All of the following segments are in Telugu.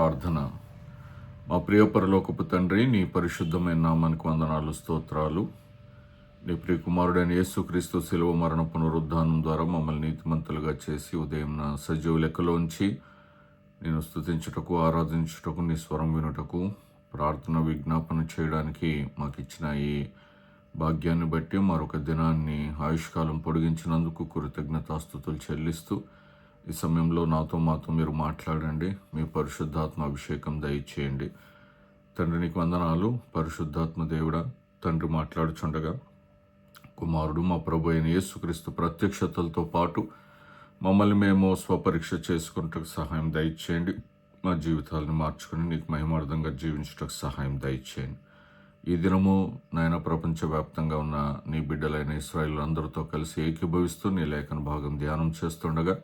ప్రార్థన. మా ప్రియ పరలోకపు తండ్రి, నీ పరిశుద్ధమైన నామానికి వందనాలు, స్తోత్రాలు. నీ ప్రియ కుమారుడైన యేసుక్రీస్తు శిలువ మరణ పునరుద్ధానం ద్వారా మమ్మల్ని నీతిమంతులుగా చేసి ఉదయం సజీవ లెక్కలోంచి నేను స్తుతించుటకు, ఆరాధించుటకు, నీ స్వరం వినుటకు, ప్రార్థన విజ్ఞాపన చేయడానికి మాకు ఇచ్చిన ఈ భాగ్యాన్ని బట్టి మరొక దినాన్ని ఆయుష్కాలం పొడిగించినందుకు కృతజ్ఞతాస్తుతులు చెల్లిస్తూ ఈ సమయంలో మాతో మీరు మాట్లాడండి. మీ పరిశుద్ధాత్మ అభిషేకం దయచేయండి. తండ్రి, నీకు వందనాలు. పరిశుద్ధాత్మ దేవుడా, తండ్రి మాట్లాడుచుండగా కుమారుడు మా ప్రభు అయిన యేసుక్రీస్తు ప్రత్యక్షతలతో పాటు మమ్మల్ని మేము స్వపరీక్ష చేసుకుంటకు సహాయం దయచేయండి. మా జీవితాలను మార్చుకుని నీకు మహిమార్థంగా జీవించటకు సహాయం దయచేయండి. ఈ దినము నాయన ప్రపంచవ్యాప్తంగా ఉన్న నీ బిడ్డలైన ఇశ్రాయేలు అందరితో కలిసి ఏకీభవిస్తూ నీ లేఖన భాగం ధ్యానం చేస్తుండగా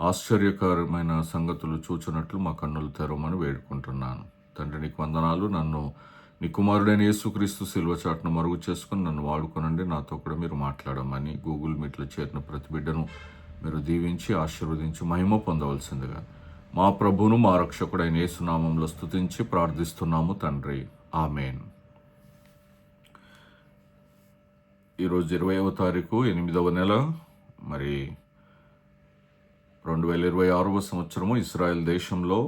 ఆశ్చర్యకరమైన సంగతులు చూచినట్లు మా కన్నులు తెరవమని వేడుకుంటున్నాను. తండ్రి, నీకు వందనాలు. నన్ను నీ కుమారుడైన యేసుక్రీస్తు శిలువ చాటును మరుగు చేసుకుని నన్ను వాడుకోనండి. నాతో కూడా మీరు మాట్లాడమని గూగుల్ మీట్లో చేరిన ప్రతి బిడ్డను మీరు దీవించి ఆశీర్వదించి మహిమ పొందవలసిందిగా మా ప్రభువును మా రక్షకుడైన యేసునామంలో స్తుతించి ప్రార్థిస్తున్నాము తండ్రి, ఆమేన్. ఈరోజు 20వ తారీఖు 8వ నెల, మరి 2026వ సంవత్సరము, ఇస్రాయెల్ దేశంలో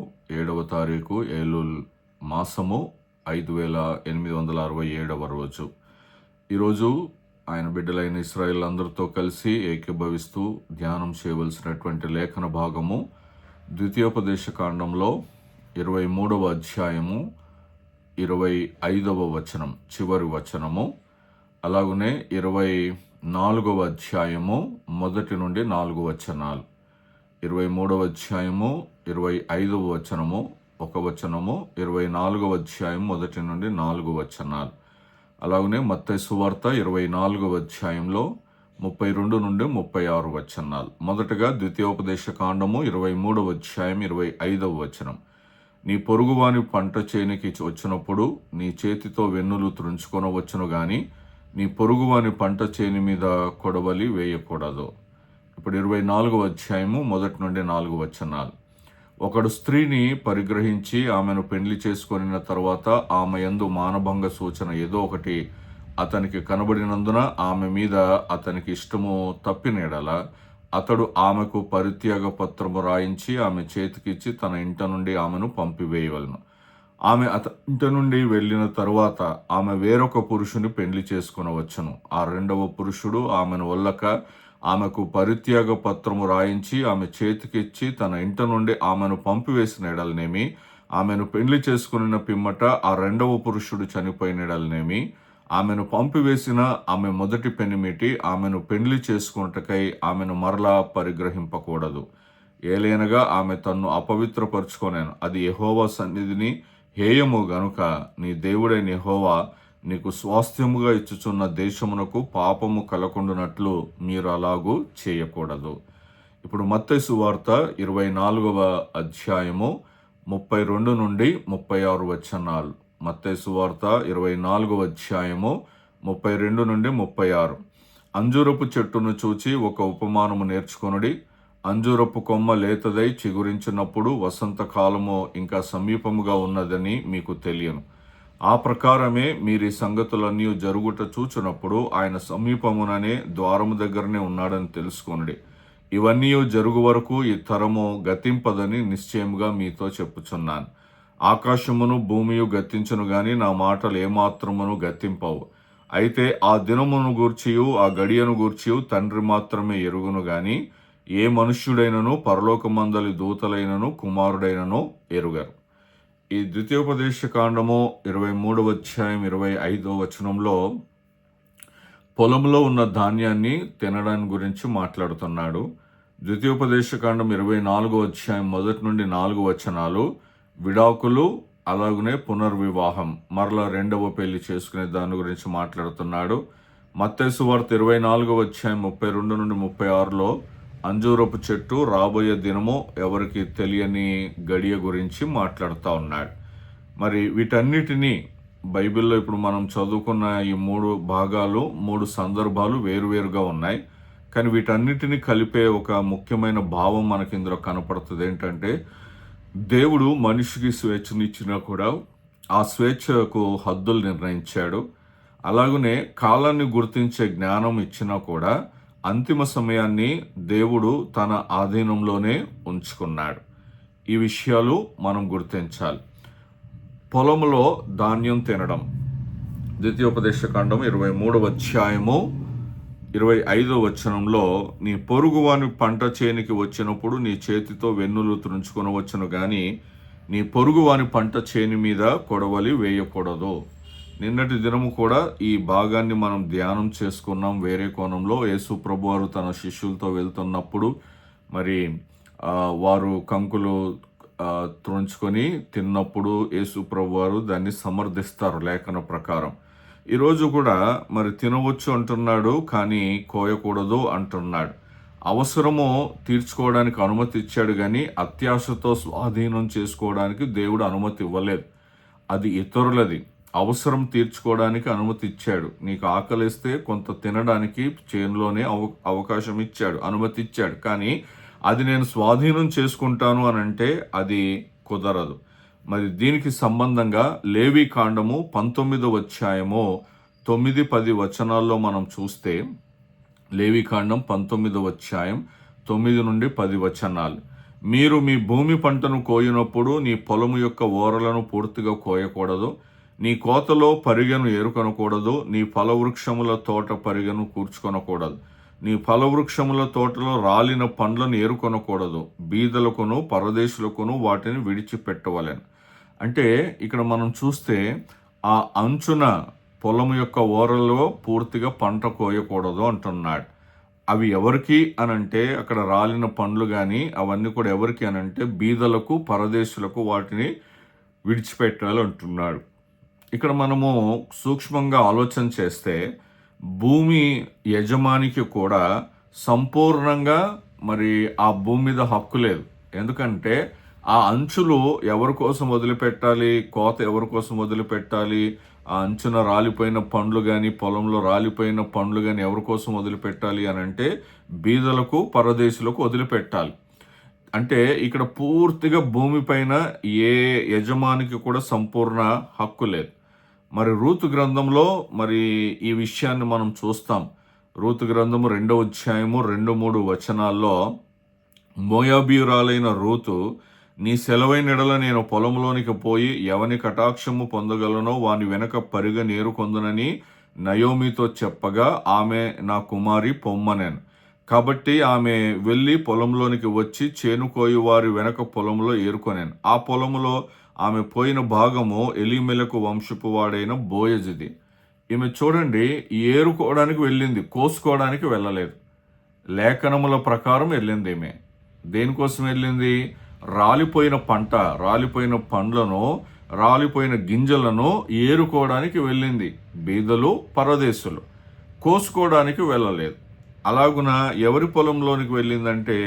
7వ తారీఖు ఏలూల్ మాసము 5867వ రోజు. ఈరోజు ఆయన బిడ్డలైన ఇశ్రాయేల్ అందరితో కలిసి ఏకీభవిస్తూ ధ్యానం చేయవలసినటువంటి లేఖన భాగము ద్వితీయోపదేశ కాండంలో 23వ అధ్యాయము 25వ వచనం చివరి వచనము, అలాగనే 24వ అధ్యాయము 1 నుండి 4 వచనాలు, 23వ అధ్యాయము 25వ వచనము ఒక వచనము, 24వ అధ్యాయం 1 నుండి 4 వచనాలు, అలాగనే మత్తయి సువార్త 24వ అధ్యాయంలో 32 నుండి 36 వచనాలు. మొదటగా ద్వితీయోపదేశ కాండము 23వ అధ్యాయం 25వ వచనం. నీ పొరుగువాని పంట చేనికి వచ్చినప్పుడు నీ చేతితో వెన్నులు త్రుంచుకొనవచ్చును గాని నీ పొరుగువాని పంట చేని మీద కొడవలి వేయకూడదు. ఇప్పుడు 24వ అధ్యాయము 1 నుండి 4 వచనాలు. ఒకడు స్త్రీని పరిగ్రహించి ఆమెను పెండ్లి చేసుకొనిన తర్వాత ఆమె యందు మానభంగ సూచన ఏదో ఒకటి అతనికి కనబడినందున ఆమె మీద అతనికి ఇష్టము తప్పినెడల అతడు ఆమెకు పరిత్యాగ పత్రము రాయించి ఆమె చేతికిచ్చి తన ఇంట నుండి ఆమెను పంపివేయవలను. ఆమె ఇంట నుండి వెళ్ళిన తరువాత ఆమె వేరొక పురుషుని పెండ్లి చేసుకొనవచ్చును. ఆ రెండవ పురుషుడు ఆమెను వల్లక ఆమెకు పరిత్యాగ పత్రము రాయించి ఆమె చేతికిచ్చి తన ఇంట నుండి ఆమెను పంపివేసిన ఎడలనేమి, ఆమెను పెండ్లి చేసుకున్న పిమ్మట ఆ రెండవ పురుషుడు చనిపోయిన ఎడలనేమి, ఆమెను పంపివేసిన ఆమె మొదటి పెనిమిటి ఆమెను పెండ్లి చేసుకున్నటకై ఆమెను మరలా పరిగ్రహింపకూడదు. ఏలైనగా ఆమె తన్ను అపవిత్రపరుచుకొనేను. అది యెహోవా సన్నిధిని హేయము గనుక నీ దేవుడైన యెహోవా నీకు స్వాస్థ్యముగా ఇచ్చుచున్న దేశమునకు పాపము కలకుండునట్లు మీరు అలాగూ చేయకూడదు. ఇప్పుడు మత్తయి సువార్త 24వ అధ్యాయము 32 నుండి 36 వచనాలు. మత్తయి సువార్త 24వ అధ్యాయము 32 నుండి 36. అంజూరపు చెట్టును చూచి ఒక ఉపమానము నేర్చుకొనుడి. అంజూరపు కొమ్మ లేతదై చిగురించినప్పుడు వసంతకాలము ఇంకా సమీపముగా ఉన్నదని మీకు తెలియను. ఆ ప్రకారమే మీరు ఈ సంగతులన్నీ జరుగుట చూచునప్పుడు ఆయన సమీపముననే ద్వారము దగ్గరనే ఉన్నాడని తెలుసుకొనుడి. ఇవన్నీ జరుగు వరకు ఈ తరము గతింపదని నిశ్చయముగా మీతో చెప్పుచున్నాను. ఆకాశమును భూమియు గతించును గాని నా మాటలు ఏమాత్రమును గతింపవు. అయితే ఆ దినమును గూర్చియు ఆ గడియను గూర్చియు తండ్రి మాత్రమే ఎరుగును గాని ఏ మనుష్యుడైనను పరలోకమందలి దూతలైనను కుమారుడైనను ఎరుగరు. ఈ ద్వితీయోపదేశ కాండము 23వ అధ్యాయం 25వ వచనంలో పొలంలో ఉన్న ధాన్యాన్ని తినడాన్ని గురించి మాట్లాడుతున్నాడు. ద్వితీయోపదేశ కాండం 24వ అధ్యాయం 1 నుండి 4 వచనాలు విడాకులు, అలాగనే పునర్వివాహం, మరలా రెండవ పెళ్లి చేసుకునే దాని గురించి మాట్లాడుతున్నాడు. మత్తయి సువార్త 24వ అధ్యాయం 32 నుండి 36లో అంజూరపు చెట్టు రాబోయే దినము ఎవరికి తెలియని గడియ గురించి మాట్లాడుతూ ఉన్నాడు. మరి వీటన్నిటినీ బైబిల్లో ఇప్పుడు మనం చదువుకున్న ఈ 3 భాగాలు, 3 సందర్భాలు వేరువేరుగా ఉన్నాయి. కానీ వీటన్నిటిని కలిపే ఒక ముఖ్యమైన భావం మనకి ఇందులో కనపడుతుంది. ఏంటంటే దేవుడు మనిషికి స్వేచ్ఛనిచ్చినా కూడా ఆ స్వేచ్ఛకు హద్దులు నిర్ణయించాడు. అలాగనే కాలాన్ని గుర్తించే జ్ఞానం ఇచ్చినా కూడా అంతిమ సమయాన్ని దేవుడు తన ఆధీనంలోనే ఉంచుకున్నాడు. ఈ విషయాలు మనం గుర్తించాలి. పొలంలో ధాన్యం తినడం, ద్వితీయోపదేశకాండం 23వ అధ్యాయము 25వ వచనంలో, నీ పొరుగువాని పంట చేనికి వచ్చినప్పుడు నీ చేతితో వెన్నులు త్రుంచుకొనవచ్చును గాని నీ పొరుగువాని పంట చేని మీద కొడవలి వేయకూడదు. నిన్నటి దినము కూడా ఈ భాగాన్ని మనం ధ్యానం చేసుకున్నాం. వేరే కోణంలో యేసు ప్రభువారు తన శిష్యులతో వెళ్తున్నప్పుడు మరి వారు కంకులు త్రుంచుకొని తిన్నప్పుడు యేసు ప్రభువారు దాన్ని సమర్థిస్తారు లేఖన ప్రకారం. ఈరోజు కూడా మరి తినవచ్చు అంటున్నాడు, కానీ కోయకూడదు అంటున్నాడు. అవసరము తీర్చుకోవడానికి అనుమతి ఇచ్చాడు, కానీ అత్యాశతో స్వాధీనం చేసుకోవడానికి దేవుడు అనుమతి ఇవ్వలేదు. అది ఇతరులది. అవసరం తీర్చుకోవడానికి అనుమతి ఇచ్చాడు. నీకు ఆకలిస్తే కొంత తినడానికి చేనులోనే అవకాశం ఇచ్చాడు, అనుమతి ఇచ్చాడు. కానీ అది నేను స్వాధీనం చేసుకుంటాను అని అంటే అది కుదరదు. మరి దీనికి సంబంధంగా లేవి కాండము 19వ అధ్యాయము 9-10 వచనాల్లో మనం చూస్తే, లేవి కాండం 19వ అధ్యాయం 9-10 వచనాలు, మీరు మీ భూమి పంటను కోయినప్పుడు నీ పొలము యొక్క ఓరలను పూర్తిగా కోయకూడదు, నీ కోతలో పరిగెను ఏరుకొనకూడదు, నీ ఫలవృక్షముల తోట పరిగెను కూర్చుకొనకూడదు, నీ ఫలవృక్షముల తోటలో రాలిన పండ్లను ఏరుకొనకూడదు, బీదలకును పరదేశులకును వాటిని విడిచిపెట్టవలెను. అంటే ఇక్కడ మనం చూస్తే ఆ అంచున పొలము యొక్క ఓరలో పూర్తిగా పంట కోయకూడదు అంటున్నాడు. అవి ఎవరికి అనంటే, అక్కడ రాలిన పండ్లు కానీ అవన్నీ కూడా ఎవరికి అనంటే బీదలకు పరదేశులకు వాటిని విడిచిపెట్టాలి అంటున్నాడు. ఇక్కడ మనము సూక్ష్మంగా ఆలోచన చేస్తే భూమి యజమానికి కూడా సంపూర్ణంగా మరి ఆ భూమి మీద హక్కు లేదు. ఎందుకంటే ఆ అంచులు ఎవరి కోసం వదిలిపెట్టాలి, కోత ఎవరి కోసం వదిలిపెట్టాలి, ఆ అంచున రాలిపోయిన పండ్లు కానీ పొలంలో రాలిపోయిన పండ్లు కానీ ఎవరి కోసం వదిలిపెట్టాలి అని అంటే బీదలకు పరదేశులకు వదిలిపెట్టాలి. అంటే ఇక్కడ పూర్తిగా భూమిపైన ఏ యజమానికి కూడా సంపూర్ణ హక్కు లేదు. మరి రూతు గ్రంథంలో మరి ఈ విషయాన్ని మనం చూస్తాం. రూతు గ్రంథము 2వ అధ్యాయము 2-3 వచనాల్లో, మోయాబీయురాలైన రూతు, నీ సెలవైన ఎడల నేను పొలంలోనికి పోయి ఎవని కటాక్షము పొందగలనో వాని వెనక పరిగ నేరుకొందునని నయోమితో చెప్పగా ఆమె నా కుమారి పొమ్మనేను. కాబట్టి ఆమె వెళ్ళి పొలంలోనికి వచ్చి చేనుకోయి వారి వెనక పొలంలో ఏరుకొనేను. ఆ పొలములో ఆమె పోయిన భాగము ఎలీమెలకు వంశపు వాడైన బోయజుది. ఈమె చూడండి, ఏరుకోవడానికి వెళ్ళింది, కోసుకోవడానికి వెళ్ళలేదు. లేఖనముల ప్రకారం వెళ్ళింది. ఈమె దేనికోసం వెళ్ళింది? రాలిపోయిన పంట, రాలిపోయిన పండ్లను, రాలిపోయిన గింజలను ఏరుకోవడానికి వెళ్ళింది. బీదలు పరదేశులు కోసుకోవడానికి వెళ్ళలేదు. అలాగున ఎవరి పొలంలోనికి వెళ్ళిందంటే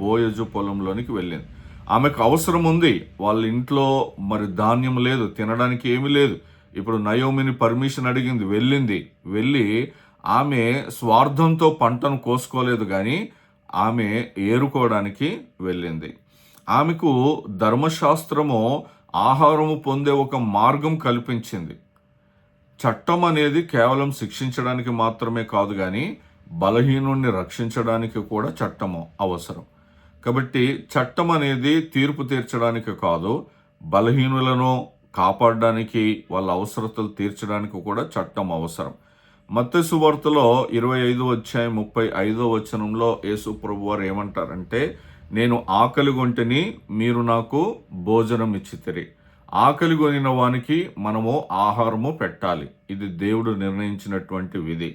బోయజు పొలంలోనికి వెళ్ళింది. ఆమెకు అవసరం ఉంది, వాళ్ళ ఇంట్లో మరి ధాన్యం లేదు, తినడానికి ఏమీ లేదు. ఇప్పుడు నయోమిని పర్మిషన్ అడిగింది, వెళ్ళింది. వెళ్ళి ఆమె స్వార్థంతో పంటను కోసుకోలేదు, కానీ ఆమె ఏరుకోవడానికి వెళ్ళింది. ఆమెకు ధర్మశాస్త్రము ఆహారము పొందే ఒక మార్గం కల్పించింది. చట్టం అనేది కేవలం శిక్షించడానికి మాత్రమే కాదు, కానీ బలహీనుణ్ణి రక్షించడానికి కూడా చట్టము అవసరం. కాబట్టి చట్టం అనేది తీర్పు తీర్చడానికి కాదు, బలహీనులను కాపాడడానికి, వాళ్ళ అవసరతలు తీర్చడానికి కూడా చట్టం అవసరం. మత్తయి సువార్తలో 25వ అధ్యాయం 35వ వచనంలో యేసు ప్రభువారు ఏమంటారంటే, నేను ఆకలి గొంటిని, మీరు నాకు భోజనం ఇచ్చితిరి. ఆకలి కొనిన వానికి మనము ఆహారము పెట్టాలి. ఇది దేవుడు నిర్ణయించినటువంటి విధి.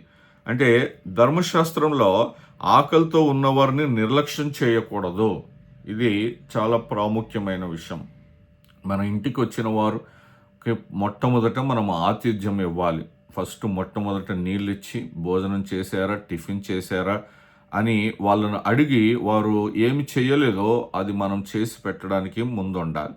అంటే ధర్మశాస్త్రంలో ఆకలితో ఉన్నవారిని నిర్లక్ష్యం చేయకూడదు. ఇది చాలా ప్రాముఖ్యమైన విషయం. మన ఇంటికి వచ్చిన వారికి మొట్టమొదట మనం ఆతిథ్యం ఇవ్వాలి. ఫస్ట్ మొట్టమొదట నీళ్ళు ఇచ్చి, భోజనం చేశారా, టిఫిన్ చేశారా అని వాళ్ళను అడిగి, వారు ఏమి చేయలేదో అది మనం చేసి పెట్టడానికి ముందుండాలి.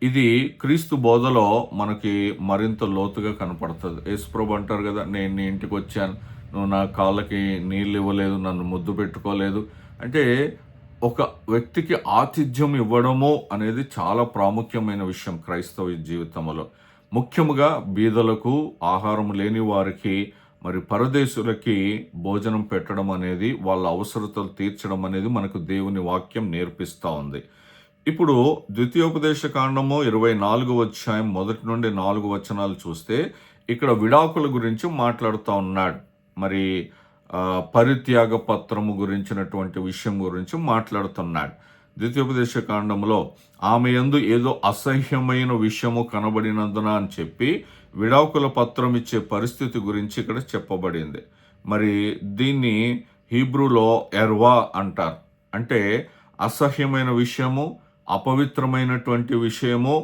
ఇది క్రీస్తు బోధలో మనకి మరింత లోతుగా కనపడుతుంది. యేసుప్రభు అంటారు కదా, నేను నీ ఇంటికి వచ్చాను, నువ్వు నా కాళ్ళకి నీళ్ళు ఇవ్వలేదు, నన్ను ముద్దు పెట్టుకోలేదు. అంటే ఒక వ్యక్తికి ఆతిథ్యం ఇవ్వడము అనేది చాలా ప్రాముఖ్యమైన విషయం క్రైస్తవ జీవితంలో. ముఖ్యముగా బీదలకు, ఆహారం లేని వారికి, మరి పరదేశులకి భోజనం పెట్టడం అనేది, వాళ్ళ అవసరతలు తీర్చడం అనేది మనకు దేవుని వాక్యం నేర్పిస్తూ ఉంది. ఇప్పుడు ద్వితీయోపదేశ కాండము 24వ అధ్యాయం 1 నుండి 4 వచనాలు చూస్తే ఇక్కడ విడాకుల గురించి మాట్లాడుతూ ఉన్నాడు. మరి పరిత్యాగ పత్రము గురించినటువంటి విషయం గురించి మాట్లాడుతున్నాడు. ద్వితీయోపదేశ కాండంలో ఆమె యందు ఏదో అసహ్యమైన విషయము కనబడినందున అని చెప్పి విడాకుల పత్రం ఇచ్చే పరిస్థితి గురించి ఇక్కడ చెప్పబడింది. మరి దీన్ని హీబ్రూలో ఎర్వా అంటారు. అంటే అసహ్యమైన విషయము, అపవిత్రమైనటువంటి విషయము,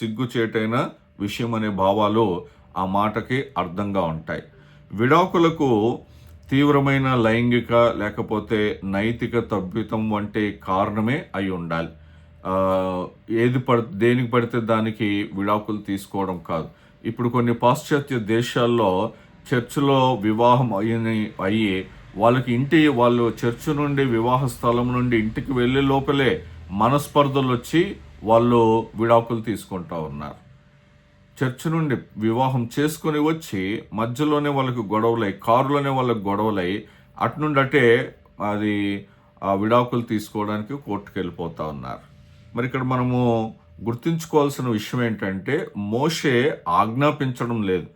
సిగ్గుచేటైన విషయం అనే భావాలు ఆ మాటకి అర్థంగా ఉంటాయి. విడాకులకు తీవ్రమైన లైంగిక లేకపోతే నైతిక తప్పితం వంటి కారణమే అయి ఉండాలి. దేనికి పడితే దానికి విడాకులు తీసుకోవడం కాదు. ఇప్పుడు కొన్ని పాశ్చాత్య దేశాల్లో చర్చిలో వివాహం అయ్యి వాళ్ళు చర్చి నుండి, వివాహ స్థలం నుండి ఇంటికి వెళ్ళే లోపలే మనస్పర్ధలు వచ్చి వాళ్ళు విడాకులు తీసుకుంటా ఉన్నారు. చర్చి నుండి వివాహం చేసుకుని వచ్చి మధ్యలోనే వాళ్ళకి గొడవలై, కారులోనే వాళ్ళకి గొడవలై అటునుండి అటే అది ఆ విడాకులు తీసుకోవడానికి కోర్టుకు వెళ్ళిపోతూ ఉన్నారు. మరి ఇక్కడ మనము గుర్తుంచుకోవాల్సిన విషయం ఏంటంటే, మోషే ఆజ్ఞాపించడం లేదు.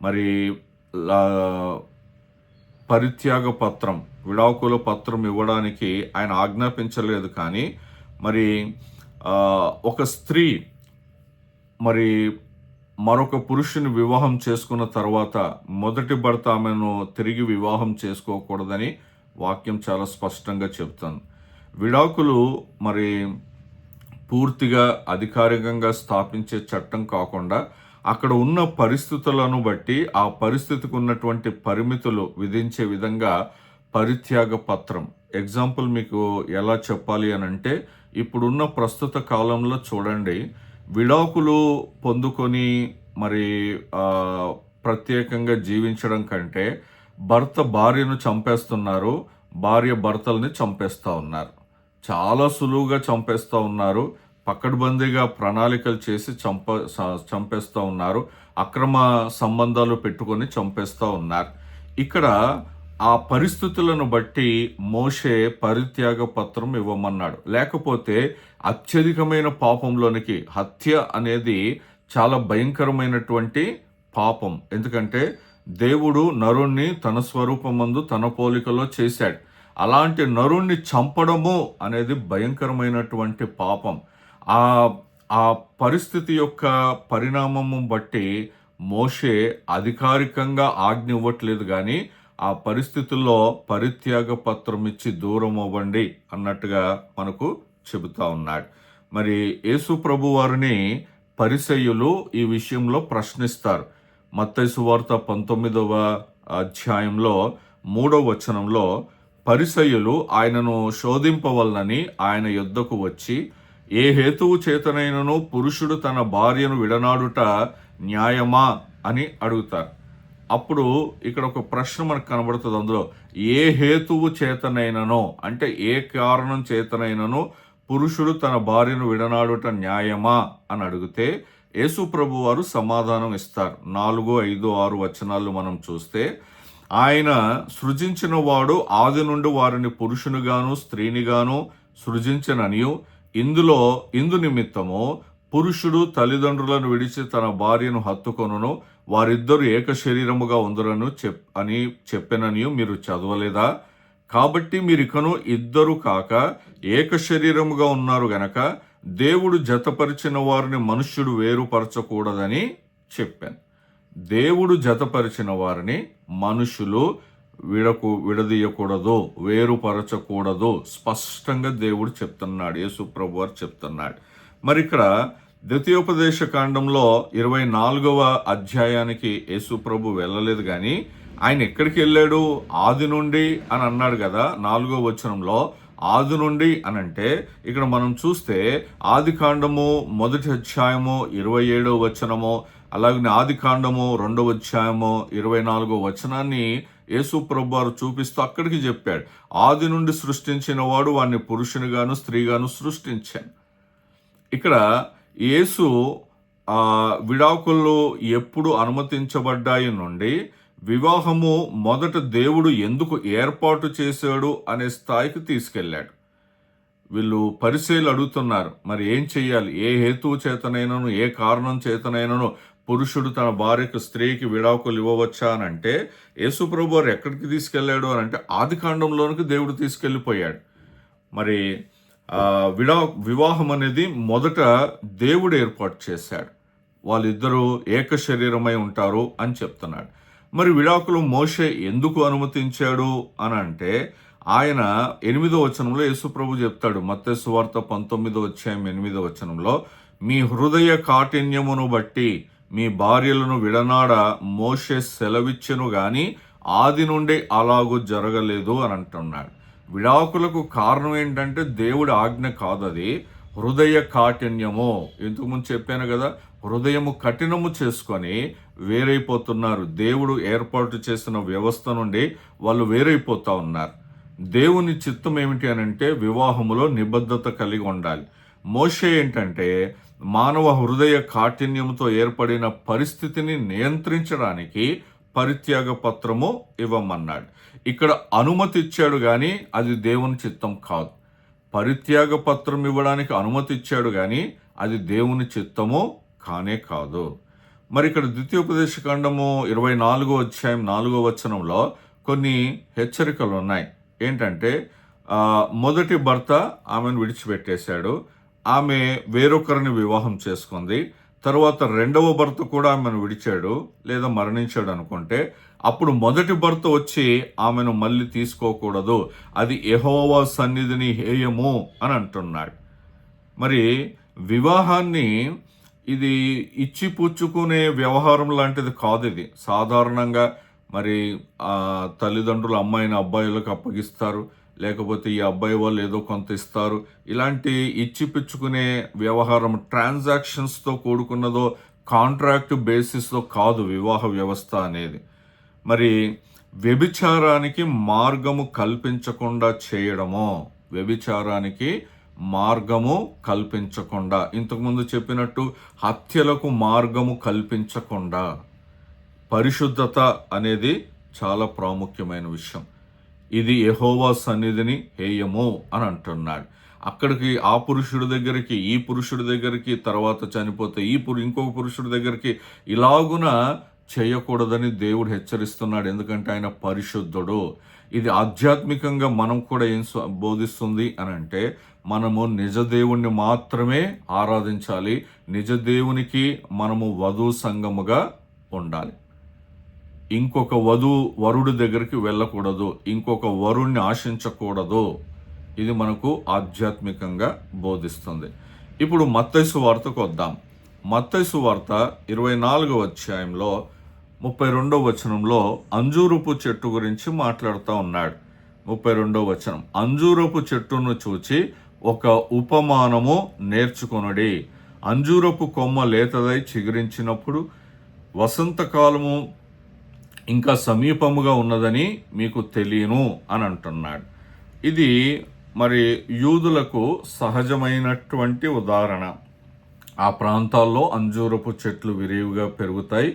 మరి పరిత్యాగ పత్రం, విడాకుల పత్రం ఇవ్వడానికి ఆయన ఆజ్ఞాపించలేదు. కానీ మరి ఒక స్త్రీ మరి మరొక పురుషుని వివాహం చేసుకున్న తర్వాత మొదటి భర్త ఆమెను తిరిగి వివాహం చేసుకోకూడదని వాక్యం చాలా స్పష్టంగా చెప్తుంది. విడాకులు మరి పూర్తిగా అధికారికంగా స్థాపించే చట్టం కాకుండా అక్కడ ఉన్న పరిస్థితులను బట్టి ఆ పరిస్థితికి ఉన్నటువంటి పరిమితులు విధించే విధంగా పరిత్యాగ పత్రం. ఎగ్జాంపుల్ మీకు ఎలా చెప్పాలి అని అంటే, ఇప్పుడున్న ప్రస్తుత కాలంలో చూడండి, విడాకులు పొందుకొని మరి ప్రత్యేకంగా జీవించడం కంటే భర్త భార్యను చంపేస్తున్నారు, భార్య భర్తల్ని చంపేస్తూ ఉన్నారు. చాలా సులువుగా చంపేస్తూ ఉన్నారు. పకడ్బందీగా ప్రణాళికలు చేసి చంపేస్తూ ఉన్నారు. అక్రమ సంబంధాలు పెట్టుకొని చంపేస్తూ ఉన్నారు. ఇక్కడ ఆ పరిస్థితులను బట్టి మోషే పరిత్యాగ పత్రం ఇవ్వమన్నాడు. లేకపోతే అత్యధికమైన పాపంలోనికి, హత్య అనేది చాలా భయంకరమైనటువంటి పాపం. ఎందుకంటే దేవుడు నరుణ్ణి తన స్వరూపమందు తన పోలికలో చేశాడు. అలాంటి నరుణ్ణి చంపడము అనేది భయంకరమైనటువంటి పాపం. ఆ పరిస్థితి యొక్క పరిణామము బట్టి మోషే అధికారికంగా ఆజ్ఞ ఇవ్వట్లేదు, కానీ ఆ పరిస్థితుల్లో పరిత్యాగ పత్రం ఇచ్చి దూరం అవ్వండి అన్నట్టుగా మనకు చెబుతా ఉన్నాడు. మరి యేసు ప్రభు వారిని పరిసయ్యులు ఈ విషయంలో ప్రశ్నిస్తారు. మత్తయి సువార్త 19వ అధ్యాయంలో 3వ వచనంలో పరిసయ్యులు ఆయనను శోధింపవలనని ఆయన యొద్దకు వచ్చి, ఏ హేతువు చేతనైనను పురుషుడు తన భార్యను విడనాడుట న్యాయమా అని అడుగుతారు. అప్పుడు ఇక్కడ ఒక ప్రశ్న మనకు కనబడుతుంది. అందులో ఏ హేతువు చేతనైననో అంటే ఏ కారణం చేతనైనను పురుషుడు తన భార్యను విడనాడుట న్యాయమా అని అడిగితే యేసు ప్రభు వారు సమాధానం ఇస్తారు. 4, 5, 6 వచనాలు మనం చూస్తే, ఆయన సృజించిన వాడు ఆది నుండి వారిని పురుషునిగాను స్త్రీనిగాను సృజించననియు, ఇందు నిమిత్తము పురుషుడు తల్లిదండ్రులను విడిచి తన భార్యను హత్తుకొనును, వారిద్దరు ఏక శరీరముగా ఉందరను అని చెప్పెననియు మీరు చదవలేదా? కాబట్టి మీరికను ఇద్దరు కాక ఏక శరీరముగా ఉన్నారు గనక దేవుడు జతపరిచిన వారిని మనుష్యుడు వేరుపరచకూడదని చెప్పాను. దేవుడు జతపరిచిన వారిని మనుషులు విడదీయకూడదు, వేరుపరచకూడదు. స్పష్టంగా దేవుడు చెప్తున్నాడు, యేసు ప్రభు వారు చెప్తున్నాడు. మరి ఇక్కడ ద్వితీయోపదేశ కాండంలో 24వ అధ్యాయానికి యేసు ప్రభు వెళ్ళలేదు, కానీ ఆయన ఎక్కడికి వెళ్ళాడు? ఆది నుండి అని అన్నాడు కదా 4వ వచనంలో. ఆది నుండి అని అంటే ఇక్కడ మనం చూస్తే ఆది కాండము 1వ అధ్యాయము 27వ వచనము, అలాగే ఆది కాండము 2వ అధ్యాయము 24వ వచనాన్ని యేసు ప్రభువారు చూపిస్తూ అక్కడికి చెప్పాడు, ఆది నుండి సృష్టించిన వాడు వాడిని పురుషునిగాను స్త్రీగాను సృష్టించాను. ఇక్కడ యేసు విడాకులు ఎప్పుడు అనుమతించబడ్డాయి నుండి వివాహము మొదట దేవుడు ఎందుకు ఏర్పాటు చేశాడు అనే స్థాయికి తీసుకెళ్ళాడు. వీళ్ళు పరిచయలు అడుగుతున్నారు, మరి ఏం చెయ్యాలి, ఏ హేతువు చేతనైనను ఏ కారణం చేతనైనను పురుషుడు తన భార్యకు స్త్రీకి విడాకులు ఇవ్వవచ్చా అని అంటే యేసుప్రభు వారు ఎక్కడికి తీసుకెళ్ళాడు అని అంటే ఆది కాండంలోనికి దేవుడు తీసుకెళ్ళిపోయాడు. మరి వివాహం అనేది మొదట దేవుడు ఏర్పాటు చేశాడు. వాళ్ళిద్దరూ ఏక శరీరమై ఉంటారు అని చెప్తున్నాడు. మరి విడాకులు మోషే ఎందుకు అనుమతించాడు అని అంటే ఆయన 8వ వచనంలో యేసుప్రభు చెప్తాడు, మత్తయి సువార్త 19:8 మీ హృదయ కాఠిన్యమును బట్టి మీ భార్యలను విడనాడ మోషే సెలవిచ్చెను గాని ఆది నుండి అలాగూ జరగలేదు అని అంటున్నాడు. విడాకులకు కారణం ఏంటంటే దేవుడి ఆజ్ఞ కాదది, హృదయ కాఠిన్యము. ఇంతకుముందు చెప్పాను కదా, హృదయము కఠినము చేసుకొని వేరైపోతున్నారు. దేవుడు ఏర్పాటు చేసిన వ్యవస్థ నుండి వాళ్ళు వేరైపోతా ఉన్నారు. దేవుని చిత్తం ఏమిటి అని అంటే వివాహములో నిబద్ధత కలిగి ఉండాలి. మోషే ఏంటంటే మానవ హృదయ కాఠిన్యంతో ఏర్పడిన పరిస్థితిని నియంత్రించడానికి పరిత్యాగ పత్రము ఇవ్వమన్నాడు. ఇక్కడ అనుమతి ఇచ్చాడు కానీ అది దేవుని చిత్తం కాదు. పరిత్యాగ పత్రం ఇవ్వడానికి అనుమతి ఇచ్చాడు కానీ అది దేవుని చిత్తము కానే కాదు. మరి ఇక్కడ ద్వితీయోపదేశకాండము 24:4 కొన్ని హెచ్చరికలు ఉన్నాయి. ఏంటంటే మొదటి భర్త ఆమెను విడిచిపెట్టేశాడు, ఆమె వేరొకరిని వివాహం చేసుకుంది. తర్వాత రెండవ భర్త కూడా ఆమెను విడిచాడు లేదా మరణించాడు అనుకుంటే అప్పుడు మొదటి భర్త వచ్చి ఆమెను మళ్ళీ తీసుకోకూడదు, అది యెహోవా సన్నిధిని హేయము అని అంటున్నాడు. మరి వివాహాన్ని ఇది ఇచ్చి పుచ్చుకునే వ్యవహారం లాంటిది కాదు. ఇది సాధారణంగా మరి తల్లిదండ్రులు అమ్మాయిని అబ్బాయిలకు అప్పగిస్తారు, లేకపోతే ఈ అబ్బాయి వాళ్ళు ఏదో కొంత ఇస్తారు. ఇలాంటి ఇచ్చిపుచ్చుకునే వ్యవహారం ట్రాన్సాక్షన్స్తో కూడుకున్నదో కాంట్రాక్ట్ బేసిస్తో కాదు వివాహ వ్యవస్థ అనేది. మరి వ్యభిచారానికి మార్గము కల్పించకుండా చేయడము, వ్యభిచారానికి మార్గము కల్పించకుండా, ఇంతకుముందు చెప్పినట్టు హత్యలకు మార్గము కల్పించకుండా, పరిశుద్ధత అనేది చాలా ప్రాముఖ్యమైన విషయం. ఇది యెహోవా సన్నిధిని హేయము అని అంటున్నాడు. అక్కడికి ఆ పురుషుడి దగ్గరికి ఈ పురుషుడి దగ్గరికి, తర్వాత చనిపోతే ఇంకొక పురుషుడి దగ్గరికి ఇలాగున చేయకూడదని దేవుడు హెచ్చరిస్తున్నాడు. ఎందుకంటే ఆయన పరిశుద్ధుడు. ఇది ఆధ్యాత్మికంగా మనం కూడా ఏం బోధిస్తుంది అని అంటే మనము నిజ దేవుణ్ణి మాత్రమే ఆరాధించాలి, నిజ దేవునికి మనము వధు సంఘముగా ఉండాలి. ఇంకొక వరుడి దగ్గరికి వెళ్ళకూడదు, ఇంకొక వరుణ్ణి ఆశించకూడదు. ఇది మనకు ఆధ్యాత్మికంగా బోధిస్తుంది. ఇప్పుడు మత్తయి సువార్తకు వద్దాం. మత్తయి సువార్త 24:32 అంజూరపు చెట్టు గురించి మాట్లాడుతూ ఉన్నాడు. 32 అంజూరపు చెట్టును చూచి ఒక ఉపమానము నేర్చుకొనుడి. అంజూరపు కొమ్మ లేతదై చిగురించినప్పుడు వసంతకాలము ఇంకా సమీపముగా ఉన్నదని మీకు తెలియను అని అంటున్నాడు. ఇది మరి యూదులకు సహజమైనటువంటి ఉదాహరణ. ఆ ప్రాంతాల్లో అంజూరపు చెట్లు విరివిగా పెరుగుతాయి.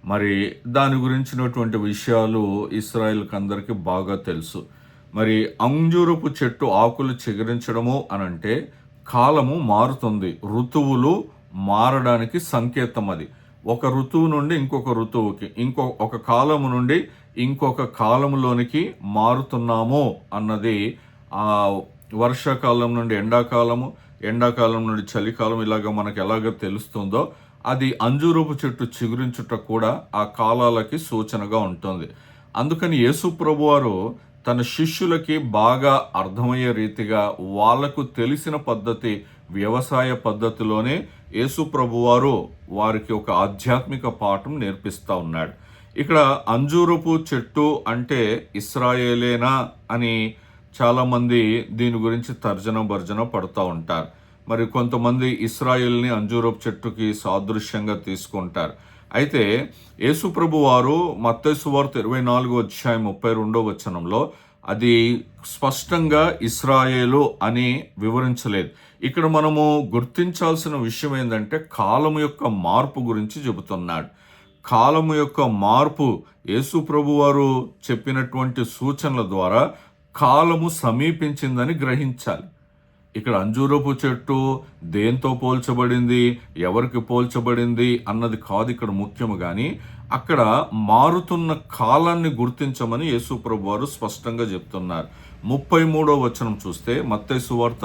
మరి దాని గురించినటువంటి విషయాలు ఇశ్రాయేలుకు అందరికీ బాగా తెలుసు. మరి అంజూరపు చెట్టు ఆకులు చిగురించడము అనంటే కాలము మారుతుంది, ఋతువులు మారడానికి సంకేతం. అది ఒక ఋతువు నుండి ఇంకొక ఋతువుకి, ఒక కాలము నుండి ఇంకొక కాలంలోనికి మారుతున్నాము అన్నది ఆ వర్షాకాలం నుండి ఎండాకాలము, ఎండాకాలం నుండి చలికాలం ఇలాగ మనకు ఎలాగ తెలుస్తుందో అది అంజూరపు చెట్టు చిగురించుట కూడా ఆ కాలాలకి సూచనగా ఉంటుంది. అందుకని యేసు ప్రభువారు తన శిష్యులకి బాగా అర్థమయ్యే రీతిగా వాళ్లకు తెలిసిన పద్ధతి, వ్యవసాయ పద్ధతిలోనే యేసు ప్రభువారు వారికి ఒక ఆధ్యాత్మిక పాఠం నేర్పిస్తూ ఉన్నాడు. ఇక్కడ అంజూరపు చెట్టు అంటే ఇశ్రాయేలేనా అని చాలామంది దీని గురించి తర్జన భర్జన పడుతూ ఉంటారు. మరి కొంతమంది ఇశ్రాయేల్ని అంజూరపు చెట్టుకి సాదృశ్యంగా తీసుకుంటారు. అయితే యేసుప్రభు వారు మత్తయి సువార్త 24:32 అది స్పష్టంగా ఇశ్రాయేలు అని వివరించలేదు. ఇక్కడ మనము గుర్తించాల్సిన విషయం ఏంటంటే కాలము యొక్క మార్పు గురించి చెబుతున్నాడు. కాలము యొక్క మార్పు యేసు ప్రభు వారు చెప్పినటువంటి సూచనల ద్వారా కాలము సమీపించిందని గ్రహించాలి. ఇక్కడ అంజూరపు చెట్టు దేంతో పోల్చబడింది, ఎవరికి పోల్చబడింది అన్నది కాదు ఇక్కడ ముఖ్యము. కానీ అక్కడ మారుతున్న కాలాన్ని గుర్తించమని యేసు ప్రభు వారు స్పష్టంగా చెప్తున్నారు. 33 చూస్తే మత్తయి సువార్త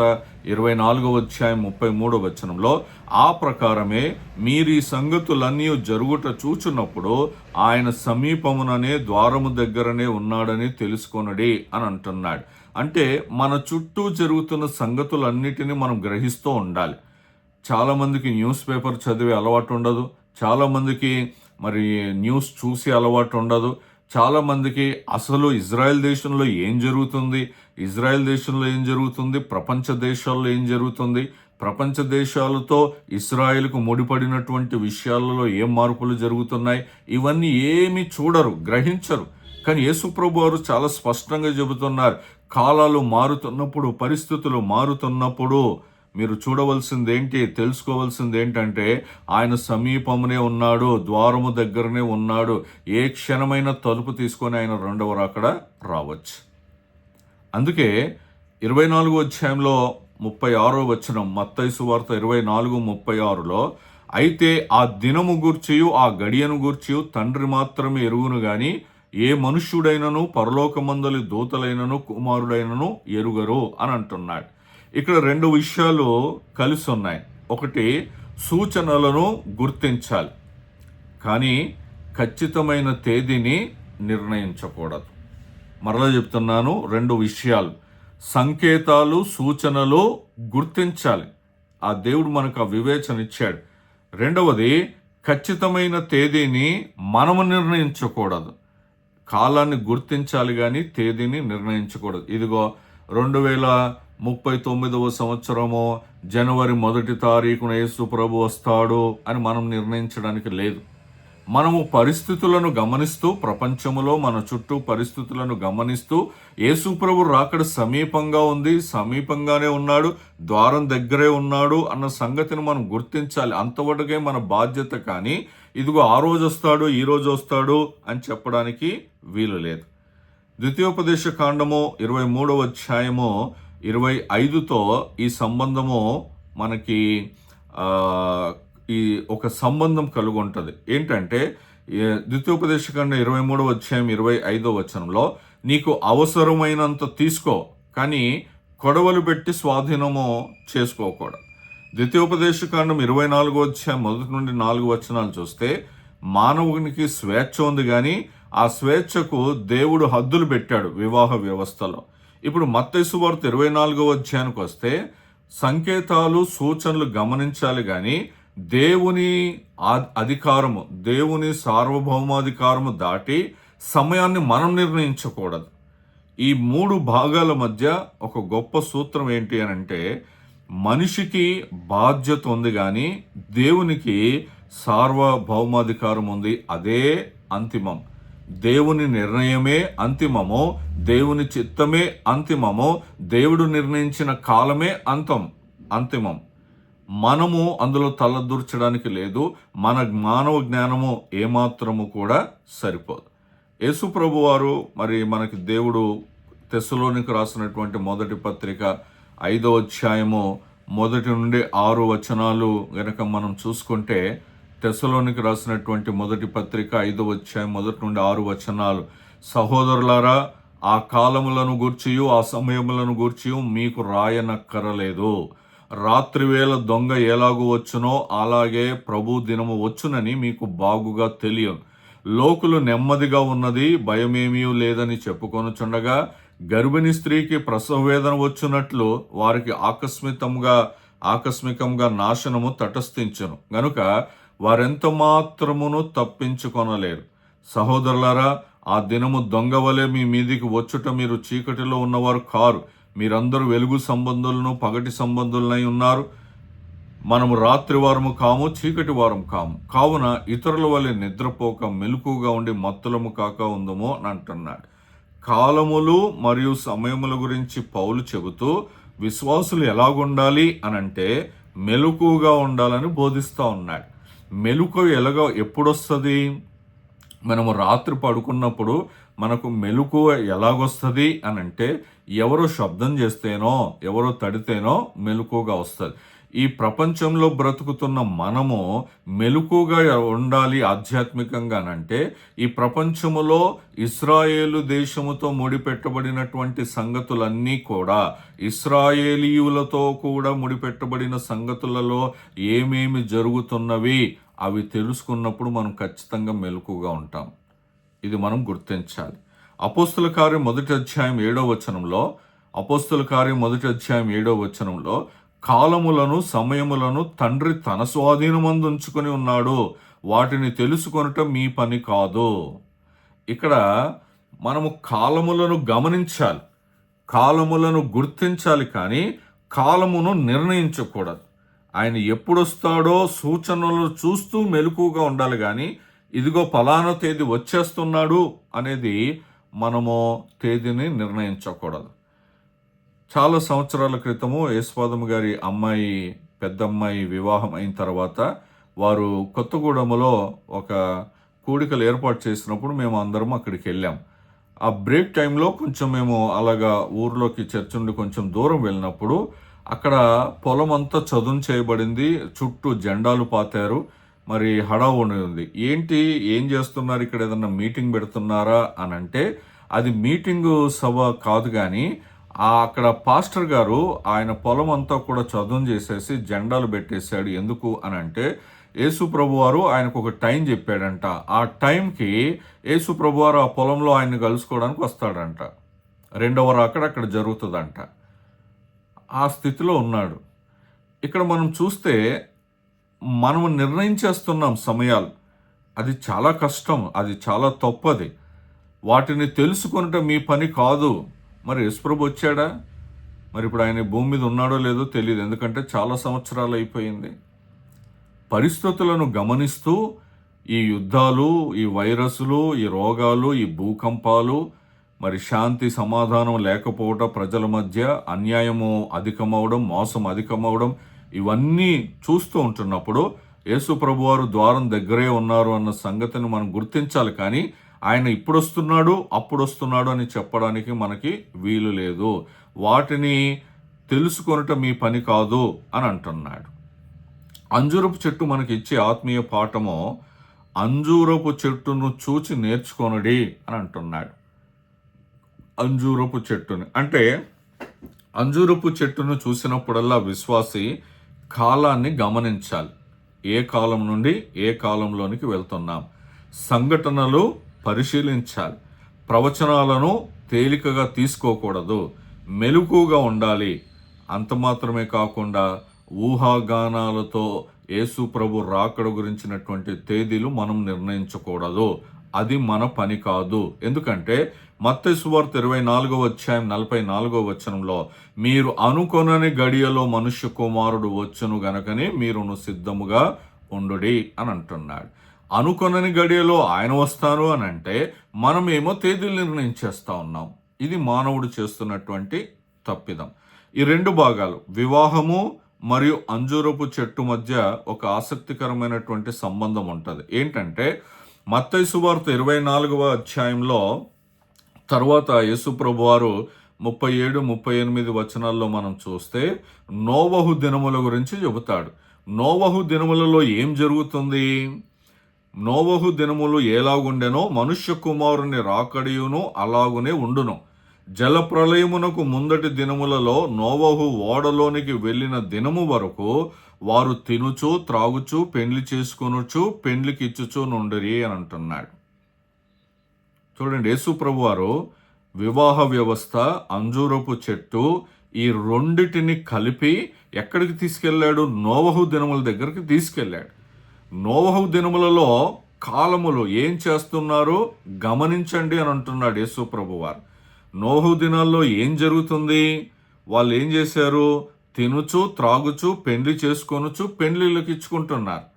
24:33 ఆ ప్రకారమే మీరీ సంగతులన్నీ జరుగుట చూచున్నప్పుడు ఆయన సమీపముననే ద్వారము దగ్గరనే ఉన్నాడని తెలుసుకొనడి అని అంటున్నాడు. అంటే మన చుట్టూ జరుగుతున్న సంగతులన్నిటినీ మనం గ్రహిస్తూ ఉండాలి. చాలామందికి న్యూస్ పేపర్ చదివే అలవాటు ఉండదు, చాలామందికి మరి న్యూస్ చూసే అలవాటు ఉండదు, చాలామందికి అసలు ఇజ్రాయెల్ దేశంలో ఏం జరుగుతుంది, ప్రపంచ దేశాల్లో ఏం జరుగుతుంది, ప్రపంచ దేశాలతో ఇస్రాయేల్కు ముడిపడినటువంటి విషయాలలో ఏం మార్పులు జరుగుతున్నాయి, ఇవన్నీ ఏమీ చూడరు, గ్రహించరు. కానీ యేసుప్రభు వారు చాలా స్పష్టంగా చెబుతున్నారు, కాలాలు మారుతున్నప్పుడు, పరిస్థితులు మారుతున్నప్పుడు మీరు చూడవలసిందేంటి, తెలుసుకోవాల్సింది ఏంటంటే ఆయన సమీపమునే ఉన్నాడు, ద్వారము దగ్గరనే ఉన్నాడు. ఏ క్షణమైన తలుపు తీసుకొని ఆయన రెండవ రాకడ రావచ్చు. అందుకే 24:36 మత్తయి సువార్త 24:36 అయితే ఆ దినము గూర్చియు ఆ గడియను గూర్చియు తండ్రి మాత్రమే ఎరుగును గాని ఏ మనుష్యుడైనను పరలోకమందలి దూతలైనను కుమారుడైనను ఎరుగరు అని అంటున్నాడు. ఇక్కడ రెండు విషయాలు కలిసి ఉన్నాయి. ఒకటి, సూచనలను గుర్తించాలి కానీ ఖచ్చితమైన తేదీని నిర్ణయించకూడదు. మరలా చెప్తున్నాను, రెండు విషయాలు, సంకేతాలు, సూచనలు గుర్తించాలి. ఆ దేవుడు మనకు ఆ వివేచన ఇచ్చాడు. రెండవది, ఖచ్చితమైన తేదీని మనము నిర్ణయించకూడదు. కాలాన్ని గుర్తించాలి కానీ తేదీని నిర్ణయించకూడదు. ఇదిగో 2039 జనవరి 1 యేసు ప్రభు వస్తాడు అని మనం నిర్ణయించడానికి లేదు. మనము పరిస్థితులను గమనిస్తూ, ప్రపంచంలో మన చుట్టూ పరిస్థితులను గమనిస్తూ యేసు ప్రభు రాకడ సమీపంగా ఉంది, సమీపంగానే ఉన్నాడు, ద్వారం దగ్గరే ఉన్నాడు అన్న సంగతిని మనం గుర్తించాలి. అంతవరకే మన బాధ్యత. కానీ ఇదిగో ఆ రోజు వస్తాడు, ఈ రోజు వస్తాడు అని చెప్పడానికి వీలు లేదు. ద్వితీయోపదేశ కాండము 23:25 ఈ సంబంధము మనకి ఈ ఒక సంబంధం కలిగి ఉంటుంది. ఏంటంటే ద్వితీయోపదేశ కాండం 23:25 నీకు అవసరమైనంత తీసుకో కానీ కొడవలు పెట్టి స్వాధీనము చేసుకోకూడదు. ద్వితీయోపదేశ కాండం 24:1-4 చూస్తే మానవునికి స్వేచ్ఛ ఉంది కానీ ఆ స్వేచ్ఛకు దేవుడు హద్దులు పెట్టాడు వివాహ వ్యవస్థలో. ఇప్పుడు మత్తయి సువార్త 24 వస్తే సంకేతాలు, సూచనలు గమనించాలి కానీ దేవుని అధికారము, దేవుని సార్వభౌమాధికారము దాటి సమయాన్ని మనం నిర్ణయించకూడదు. ఈ మూడు భాగాల మధ్య ఒక గొప్ప సూత్రం ఏంటి అని అంటే, మనిషికి బాధ్యత ఉంది కానీ దేవునికి సార్వభౌమాధికారం ఉంది. అదే అంతిమం. దేవుని నిర్ణయమే అంతిమము, దేవుని చిత్తమే అంతిమము, దేవుడు నిర్ణయించిన కాలమే అంతిమం. మనము అందులో తలదూర్చడానికి లేదు. మన మానవ జ్ఞానము ఏమాత్రము కూడా సరిపోదు. యేసు ప్రభు వారు మరి మనకి దేవుడు తెస్సలోనికి రాసినటువంటి మొదటి పత్రిక 5:1-6 గనక మనం చూసుకుంటే, తెస్సలోనికి రాసినటువంటి మొదటి పత్రిక 5:1-6 సహోదరులారా, ఆ కాలములను గూర్చియు ఆ సమయములను గూర్చియు మీకు రాయనక్కరలేదు. రాత్రివేళ దొంగ ఎలాగూ వచ్చునో అలాగే ప్రభు దినము వచ్చునని మీకు బాగుగా తెలియను. లోకులు నెమ్మదిగా ఉన్నది, భయమేమీ లేదని చెప్పుకొనుచుండగా గర్భిణీ స్త్రీకి ప్రసవ వేదన వచ్చునట్లు వారికి ఆకస్మికంగా నాశనము తటస్థించును గనుక వారెంత మాత్రమును తప్పించుకొనలేరు. సహోదరులారా, ఆ దినము దొంగ వలె మీ మీదికి వచ్చుట మీరు చీకటిలో ఉన్నవారు కారు. మీరందరూ వెలుగు సంబంధులను పగటి సంబంధులనై ఉన్నారు. మనము రాత్రి వారము కాము, చీకటి వారం కాము. కావున ఇతరుల వలె నిద్రపోక మెలకుగా ఉండి మత్తులము కాక ఉందము అని అంటున్నాడు. కాలములు మరియు సమయముల గురించి పౌలు చెబుతూ విశ్వాసులు ఎలాగుండాలి అని అంటే మెలకుగా ఉండాలని బోధిస్తూ ఉన్నాడు. మెలకు ఎప్పుడొస్తుంది? మనము రాత్రి పడుకున్నప్పుడు మనకు మెలకువ ఎలాగొస్తుంది అని అంటే ఎవరో శబ్దం చేస్తేనో ఎవరో తడితేనో మెలకుగా వస్తుంది. ఈ ప్రపంచంలో బ్రతుకుతున్న మనము మెలకుగా ఉండాలి ఆధ్యాత్మికంగానంటే ఈ ప్రపంచములో ఇస్రాయేలు దేశముతో ముడిపెట్టబడినటువంటి సంగతులన్నీ కూడా, ఇస్రాయేలీయులతో కూడా ముడిపెట్టబడిన సంగతులలో ఏమేమి జరుగుతున్నవి అవి తెలుసుకున్నప్పుడు మనం ఖచ్చితంగా మెలకుగా ఉంటాం. ఇది మనం గుర్తించాలి. అపోస్తుల కార్యం 1:7 వచనంలో కాలములను సమయములను తండ్రి తన స్వాధీనమందు ఉంచుకొని ఉన్నాడు, వాటిని తెలుసుకొనటం మీ పని కాదు. ఇక్కడ మనము కాలములను గమనించాలి, కాలములను గుర్తించాలి, కానీ కాలమును నిర్ణయించకూడదు. ఆయన ఎప్పుడొస్తాడో సూచనలు చూస్తూ మెలకుగా ఉండాలి, కానీ ఇదిగో ఫలానా తేదీ వచ్చేస్తున్నాడు అనేది మనము తేదీని నిర్ణయించకూడదు. చాలా సంవత్సరాల క్రితము యేసుపాదం గారి పెద్దమ్మాయి వివాహం అయిన తర్వాత వారు కొత్తగూడెంలో ఒక కూడికలు ఏర్పాటు చేసినప్పుడు మేము అందరం అక్కడికి వెళ్ళాం. ఆ బ్రేక్ టైంలో కొంచెం మేము అలాగా ఊర్లోకి చర్చ్ నుండి కొంచెం దూరం వెళ్ళినప్పుడు అక్కడ పొలం అంతా చదును చేయబడింది, చుట్టూ జెండాలు పాతారు, మరి హడావుడి ఉంది. ఏం చేస్తున్నారు ఇక్కడ, ఏదన్నా మీటింగ్ పెడుతున్నారా అని అంటే అది మీటింగు సభ కాదు, కానీ అక్కడ పాస్టర్ గారు ఆయన పొలం అంతా కూడా చదును చేసేసి జెండాలు పెట్టేశాడు. ఎందుకు అని అంటే యేసు ప్రభువారు ఆయనకు ఒక టైం చెప్పాడంట. ఆ టైంకి యేసు ప్రభువారు ఆ పొలంలో ఆయన్ని కలుసుకోవడానికి వస్తాడంట. 2వ రాకడ అక్కడ జరుగుతుందంట. ఆ స్థితిలో ఉన్నాడు. ఇక్కడ మనం చూస్తే మనము నిర్ణయించేస్తున్నాం సమయాలు. అది చాలా కష్టం, అది చాలా తప్పది. వాటిని తెలుసుకొనట మీ పని కాదు. మరి యేసుప్రభు వచ్చాడా? మరి ఇప్పుడు ఆయన భూమి మీద ఉన్నాడో లేదో తెలియదు, ఎందుకంటే చాలా సంవత్సరాలు అయిపోయింది. పరిస్థితులను గమనిస్తూ ఈ యుద్ధాలు, ఈ వైరస్లు, ఈ రోగాలు, ఈ భూకంపాలు, మరి శాంతి సమాధానం లేకపోవడం, ప్రజల మధ్య అన్యాయము అధికమవడం, మోసం అధికమవడం, ఇవన్నీ చూస్తూ ఉంటున్నప్పుడు యేసు ప్రభువారు ద్వారం దగ్గరే ఉన్నారు అన్న సంగతిని మనం గుర్తించాలి, కానీ ఆయన ఇప్పుడు వస్తున్నాడు అప్పుడు వస్తున్నాడు అని చెప్పడానికి మనకి వీలు లేదు. వాటిని తెలుసుకొనటం మీ పని కాదు అని అంటున్నాడు. అంజూరపు చెట్టు మనకి ఇచ్చే ఆత్మీయ పాఠము అంజూరపు చెట్టును చూచి నేర్చుకొనుడి అని అంటున్నాడు. అంజూరపు చెట్టుని అంటే అంజూరపు చెట్టును చూసినప్పుడల్లా విశ్వాసి కాలాన్ని గమనించాలి. ఏ కాలం నుండి ఏ కాలంలోనికి వెళ్తున్నాం, సంఘటనలు పరిశీలించాలి, ప్రవచనాలను తేలికగా తీసుకోకూడదు, మెలకుగా ఉండాలి. అంత మాత్రమే కాకుండా ఊహాగానాలతో యేసు ప్రభు రాకడ గురించినటువంటి తేదీలు మనం నిర్ణయించకూడదు. అది మన పని కాదు. ఎందుకంటే మత్తయి సువార్త 24:44 వచనంలో మీరు అనుకొనని గడియలో మనుష్య కుమారుడు వచ్చును గనకనే మీరును సిద్ధముగా ఉండుడి అని అంటున్నాడు. అనుకొనని గడియలో ఆయన వస్తారు అని అంటే మనమేమో తేదీలు నిర్ణయించేస్తా ఉన్నాం. ఇది మానవుడు చేస్తున్నటువంటి తప్పిదం. ఈ 2 భాగాలు, వివాహము మరియు అంజూరపు చెట్టు మధ్య ఒక ఆసక్తికరమైనటువంటి సంబంధం ఉంటుంది. ఏంటంటే మత్తయి సువార్త 24వ తర్వాత యేసు ప్రభువారు 37-38 వచనాల్లో మనం చూస్తే నోవహు దినముల గురించి చెబుతాడు. నోవహు దినములలో ఏం జరుగుతుంది? నోవహు దినములు ఎలాగుండెనో మనుష్య కుమారుని రాకడియును అలాగునే ఉండును. జలప్రలయమునకు ముందటి దినములలో నోవహు ఓడలోనికి వెళ్ళిన దినము వరకు వారు తినుచు త్రాగుచు పెండ్లి చేసుకొనుచు పెండ్లికి ఇచ్చుచు నుండిరి అని అంటున్నాడు. చూడండి, యేసు ప్రభువారు వివాహ వ్యవస్థ, అంజూరపు చెట్టు, ఈ రెండిటిని కలిపి ఎక్కడికి తీసుకెళ్ళాడు? నోవహు దినముల దగ్గరికి తీసుకెళ్ళాడు. నోవహు దినములలో కాలములు ఏం చేస్తున్నారు గమనించండి అని అంటున్నాడు యేసు ప్రభువారు. నోవహు దినాల్లో ఏం జరుగుతుంది? వాళ్ళు ఏం చేశారు? తినుచు త్రాగుచు పెండ్లి చేసుకొనుచు పెండ్లిళ్ళకి ఇచ్చుకుంటున్నారు.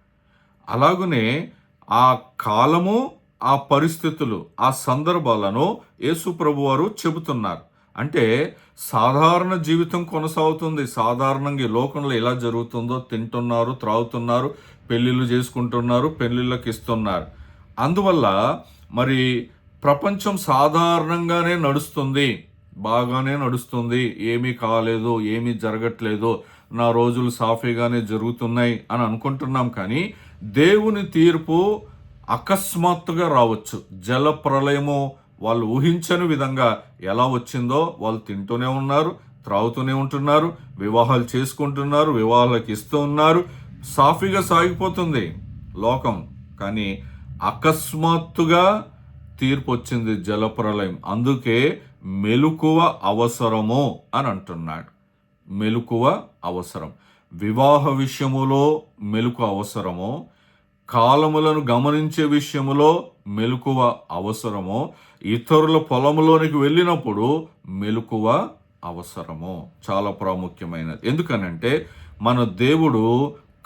అలాగనే ఆ కాలము, ఆ పరిస్థితులు, ఆ సందర్భాలను యేసు ప్రభువారు చెబుతున్నారు. అంటే సాధారణ జీవితం కొనసాగుతుంది. సాధారణంగా ఈ లోకంలో ఎలా జరుగుతుందో తింటున్నారు, త్రాగుతున్నారు, పెళ్ళిళ్ళు చేసుకుంటున్నారు, పెళ్ళిళ్ళకి ఇస్తున్నారు. అందువల్ల మరి ప్రపంచం సాధారణంగానే నడుస్తుంది, బాగానే నడుస్తుంది, ఏమీ కాలేదు, ఏమీ జరగట్లేదు, నా రోజులు సాఫీగానే జరుగుతున్నాయి అని అనుకుంటున్నాం. కానీ దేవుని తీర్పు అకస్మాత్తుగా రావచ్చు. జల ప్రళయము వాళ్ళు ఊహించని విధంగా ఎలా వచ్చిందో, వాళ్ళు తింటూనే ఉన్నారు, త్రాగుతూనే ఉంటున్నారు, వివాహాలు చేసుకుంటున్నారు, వివాహాలకు ఇస్తూ ఉన్నారు, సాఫీగా సాగిపోతుంది లోకం. కానీ అకస్మాత్తుగా తీర్పు వచ్చింది, జలప్రలయం. అందుకే మెలకువ అవసరము అని అంటున్నాడు. మెలకువ అవసరం. వివాహ విషయములో మెలకు అవసరము, కాలములను గమనించే విషయములో మెలకువ అవసరము, ఇతరుల పొలంలోనికి వెళ్ళినప్పుడు మెలకువ అవసరము. చాలా ప్రాముఖ్యమైనది. ఎందుకనంటే మన దేవుడు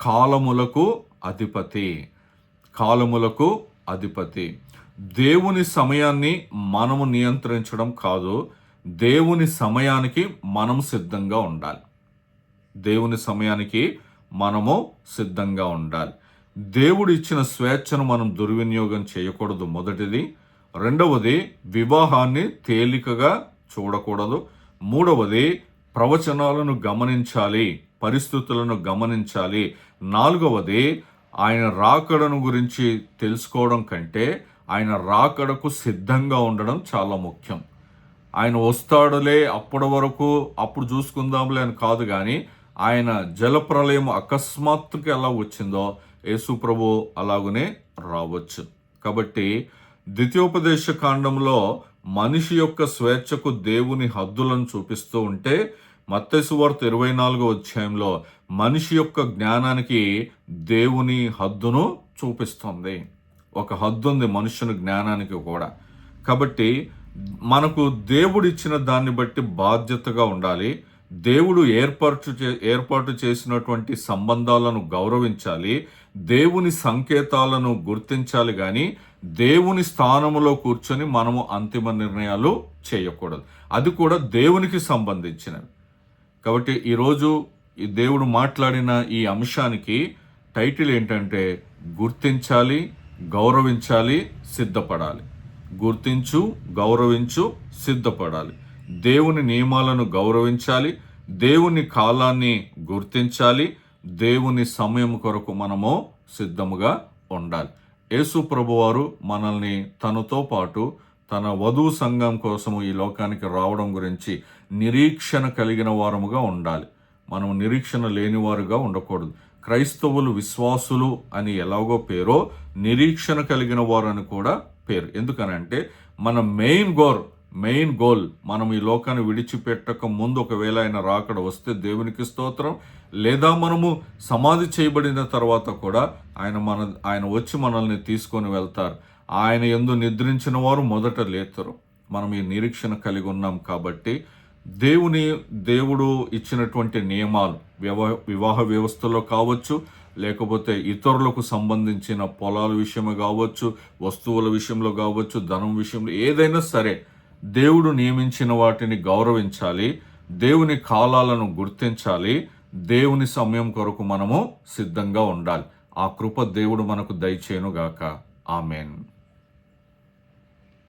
కాలములకు అధిపతి. కాలములకు అధిపతి. దేవుని సమయాన్ని మనము నియంత్రించడం కాదు, దేవుని సమయానికి మనం సిద్ధంగా ఉండాలి. దేవుని సమయానికి మనము సిద్ధంగా ఉండాలి. దేవుడు ఇచ్చిన స్వేచ్ఛను మనం దుర్వినియోగం చేయకూడదు, మొదటిది. రెండవది, వివాహాన్ని తేలికగా చూడకూడదు. మూడవది, ప్రవచనాలను గమనించాలి, పరిస్థితులను గమనించాలి. నాలుగవది, ఆయన రాకడను గురించి తెలుసుకోవడం కంటే ఆయన రాకడకు సిద్ధంగా ఉండడం చాలా ముఖ్యం. ఆయన వస్తాడులే, అప్పటి వరకు అప్పుడు చూసుకుందాంలే అని కాదు. కానీ ఆయన జలప్రలయం అకస్మాత్తుగా ఎలా వచ్చిందో యేసు ప్రభు అలాగనే రావచ్చు. కాబట్టి ద్వితీయోపదేశ కాండంలో మనిషి యొక్క స్వేచ్ఛకు దేవుని హద్దులను చూపిస్తూ ఉంటే, మత్తయి సువార్త 24వ అధ్యాయంలో మనిషి యొక్క జ్ఞానానికి దేవుని హద్దును చూపిస్తుంది. ఒక హద్దు ఉంది మనుషుని జ్ఞానానికి కూడా. కాబట్టి మనకు దేవుడు ఇచ్చిన దాన్ని బట్టి బాధ్యతగా ఉండాలి. దేవుడు ఏర్పాటు చేసినటువంటి సంబంధాలను గౌరవించాలి. దేవుని సంకేతాలను గుర్తించాలి. కానీ దేవుని స్థానంలో కూర్చొని మనము అంతిమ నిర్ణయాలు చేయకూడదు. అది కూడా దేవునికి సంబంధించినవి. కాబట్టి ఈరోజు ఈ దేవుడు మాట్లాడిన ఈ అంశానికి టైటిల్ ఏంటంటే, గుర్తించాలి, గౌరవించాలి, సిద్ధపడాలి. గుర్తించు, గౌరవించు, సిద్ధపడాలి. దేవుని నియమాలను గౌరవించాలి, దేవుని కాలాన్ని గుర్తించాలి, దేవుని సమయం కొరకు మనము సిద్ధముగా ఉండాలి. యేసు ప్రభువారు మనల్ని తనతో పాటు తన వధువు సంఘం కోసము ఈ లోకానికి రావడం గురించి నిరీక్షణ కలిగిన వారముగా ఉండాలి. మనం నిరీక్షణ లేనివారుగా ఉండకూడదు. క్రైస్తవులు విశ్వాసులు అని ఎలాగో పేరో, నిరీక్షణ కలిగిన వారు అని కూడా పేరు. ఎందుకనంటే మన మెయిన్ గోల్ మనం ఈ లోకాన్ని విడిచిపెట్టక ముందు ఒకవేళ ఆయన రాకడ వస్తే దేవునికి స్తోత్రం, లేదా మనము సమాధి చేయబడిన తర్వాత కూడా ఆయన వచ్చి మనల్ని తీసుకొని వెళ్తారు. ఆయన యందు నిద్రించిన వారు మొదట లేతరు. మనం ఈ నిరీక్షణ కలిగి ఉన్నాం. కాబట్టి దేవుడు ఇచ్చినటువంటి నియమాలు వివాహ వ్యవస్థలో కావచ్చు, లేకపోతే ఇతరులకు సంబంధించిన పొలాల విషయమే కావచ్చు, వస్తువుల విషయంలో కావచ్చు, ధనం విషయంలో, ఏదైనా సరే దేవుడు నియమించిన వాటిని గౌరవించాలి, దేవుని కాలాలను గుర్తించాలి, దేవుని సమయం కొరకు మనము సిద్ధంగా ఉండాలి. ఆ కృప దేవుడు మనకు దయచేయునుగాక. ఆమేన్.